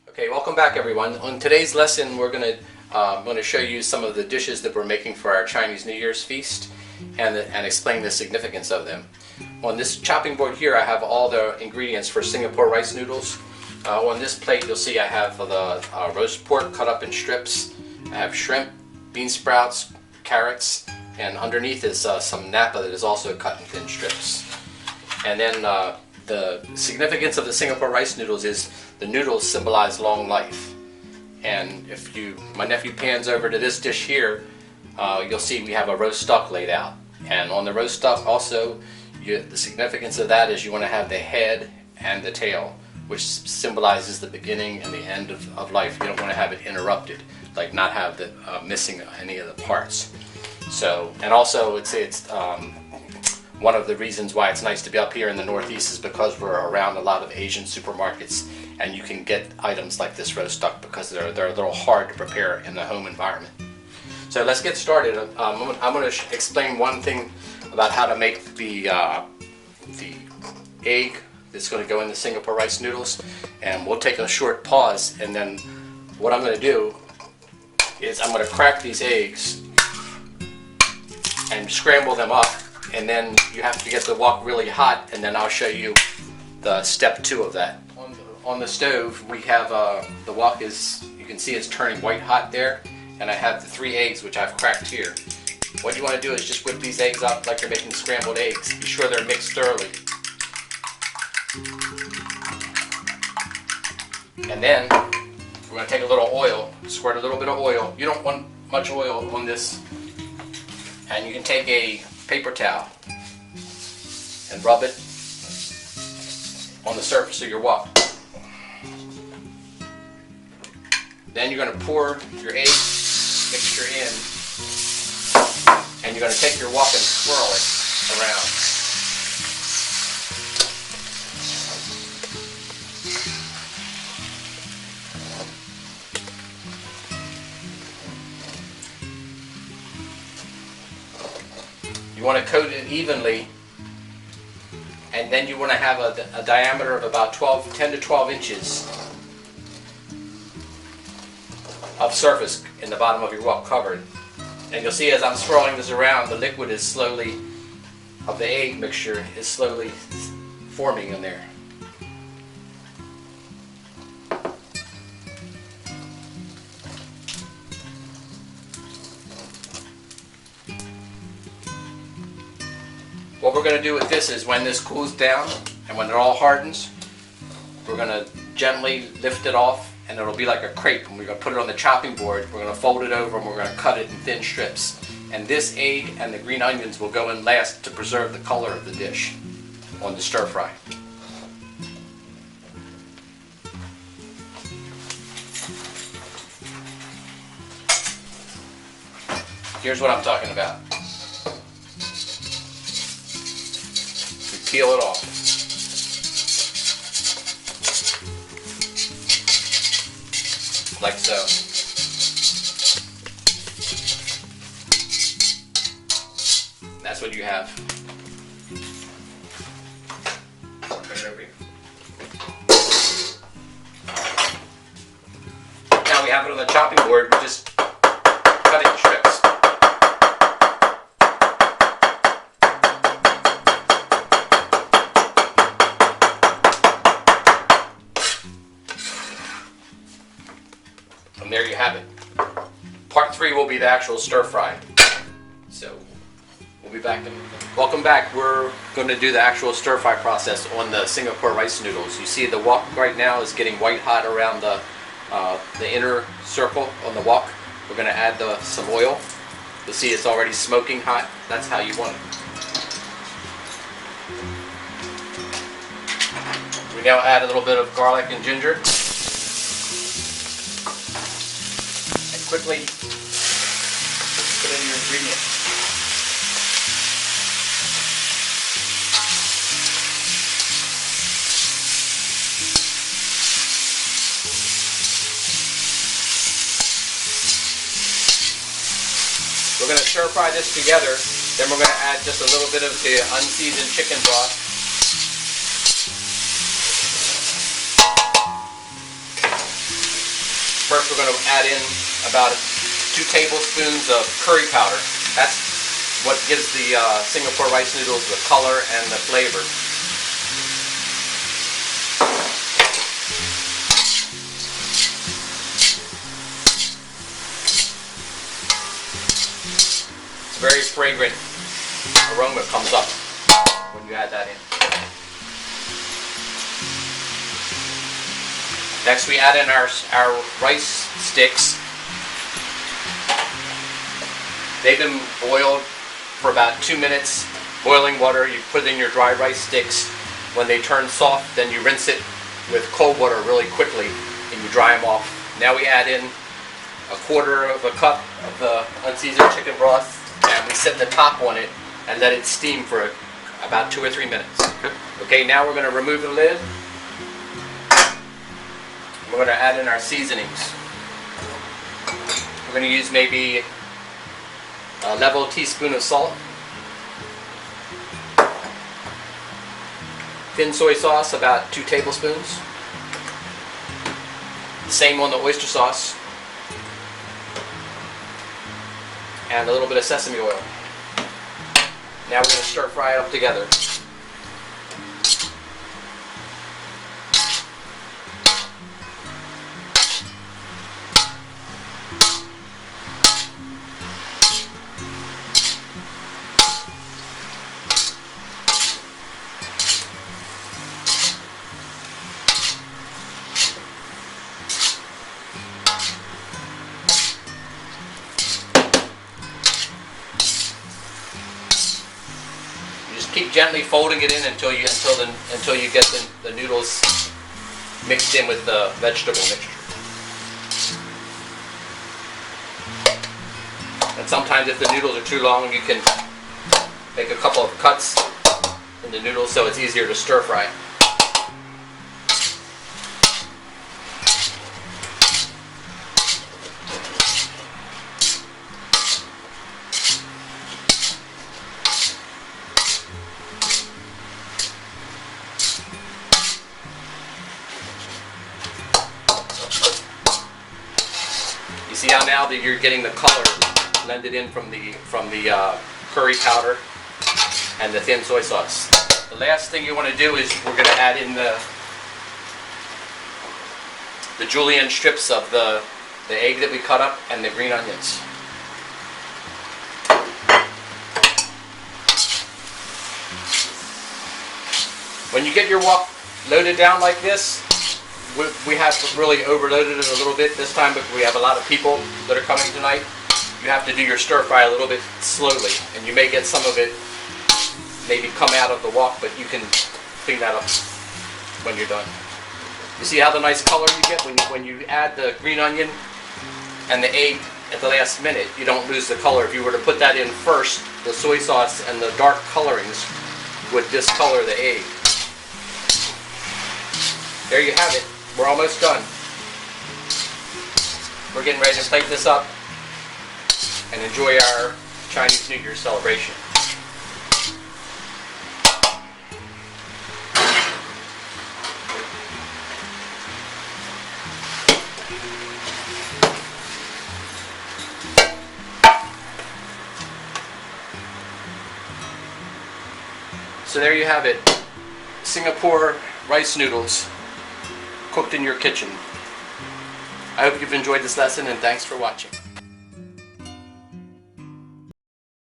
Okay, welcome back everyone. On today's lesson we're going to show you some of the dishes that we're making for our Chinese New Year's feast and explain the significance of them. On this chopping board here I have all the ingredients for Singapore rice noodles. On this plate you'll see I have the roast pork cut up in strips. I have shrimp, bean sprouts, carrots, and underneath is some napa that is also cut in thin strips. And then the significance of the Singapore rice noodles is the noodles symbolize long life. And if my nephew pans over to this dish here, you'll see we have a roast duck laid out. And on the roast duck also, the significance of that is you want to have the head and the tail, which symbolizes the beginning and the end of life. You don't want to have it interrupted, like not have the missing any of the parts. So, and also it's one of the reasons why it's nice to be up here in the Northeast is because we're around a lot of Asian supermarkets and you can get items like this roast duck because they're a little hard to prepare in the home environment. So let's get started. I'm going to explain one thing about how to make the egg that's going to go in the Singapore rice noodles, and we'll take a short pause, and then what I'm going to do is I'm going to crack these eggs and scramble them up. And then you have to get the wok really hot, and then I'll show you the step 2 of that. On the stove we have the wok is, you can see it's turning white hot there, and I have the 3 eggs which I've cracked here. What you want to do is just whip these eggs up like you're making scrambled eggs. Be sure they're mixed thoroughly. And then we're going to take a little oil, squirt a little bit of oil. You don't want much oil on this, and you can take a paper towel and rub it on the surface of your wok. Then you're going to pour your egg mixture in, and you're going to take your wok and swirl it around. You want to coat it evenly, and then you want to have a diameter of about 10 to 12 inches of surface in the bottom of your wok covered. And you'll see as I'm swirling this around, the liquid is slowly, of the egg mixture, is slowly forming in there. What we're going to do with this is when this cools down and when it all hardens, we're going to gently lift it off, and it'll be like a crepe, and we're going to put it on the chopping board. We're going to fold it over and we're going to cut it in thin strips. And this egg and the green onions will go in last to preserve the color of the dish on the stir fry. Here's what I'm talking about. Peel it off. Like so. That's what you have. Put it over here. Now we have it on the chopping board. We just cut it in strips. And there you have it. Part 3 will be the actual stir fry. So we'll be back. Welcome back. We're going to do the actual stir fry process on the Singapore rice noodles. You see the wok right now is getting white hot around the inner circle on the wok. We're going to add some oil. You'll see it's already smoking hot. That's how you want it. We now add a little bit of garlic and ginger. Quickly put in your ingredients. We're going to stir fry this together, then we're going to add just a little bit of the unseasoned chicken broth. First we're going to add in about 2 tablespoons of curry powder. That's what gives the Singapore rice noodles the color and the flavor. It's a very fragrant aroma comes up when you add that in. Next we add in our rice sticks. They've been boiled for about 2 minutes. Boiling water, you put in your dry rice sticks. When they turn soft, then you rinse it with cold water really quickly and you dry them off. Now we add in 1/4 cup of the unseasoned chicken broth and we set the top on it and let it steam for about 2 or 3 minutes. Okay, now we're going to remove the lid. We're going to add in our seasonings. We're going to use maybe a level teaspoon of salt, thin soy sauce about 2 tablespoons, same on the oyster sauce, and a little bit of sesame oil. Now we're going to stir fry it up together. Keep gently folding it in until you get the noodles mixed in with the vegetable mixture. And sometimes if the noodles are too long, you can make a couple of cuts in the noodles so it's easier to stir fry. See how now that you're getting the color blended in from the curry powder and the thin soy sauce. The last thing you want to do is we're going to add in the julienne strips of the egg that we cut up and the green onions. When you get your wok loaded down like this, we have really overloaded it a little bit this time because we have a lot of people that are coming tonight. You have to do your stir fry a little bit slowly, and you may get some of it maybe come out of the wok, but you can clean that up when you're done. You see how the nice color you get when you add the green onion and the egg at the last minute. You don't lose the color. If you were to put that in first, the soy sauce and the dark colorings would discolor the egg. There you have it. We're almost done. We're getting ready to plate this up and enjoy our Chinese New Year celebration. So there you have it. Singapore rice noodles cooked in your kitchen. I hope you've enjoyed this lesson and thanks for watching.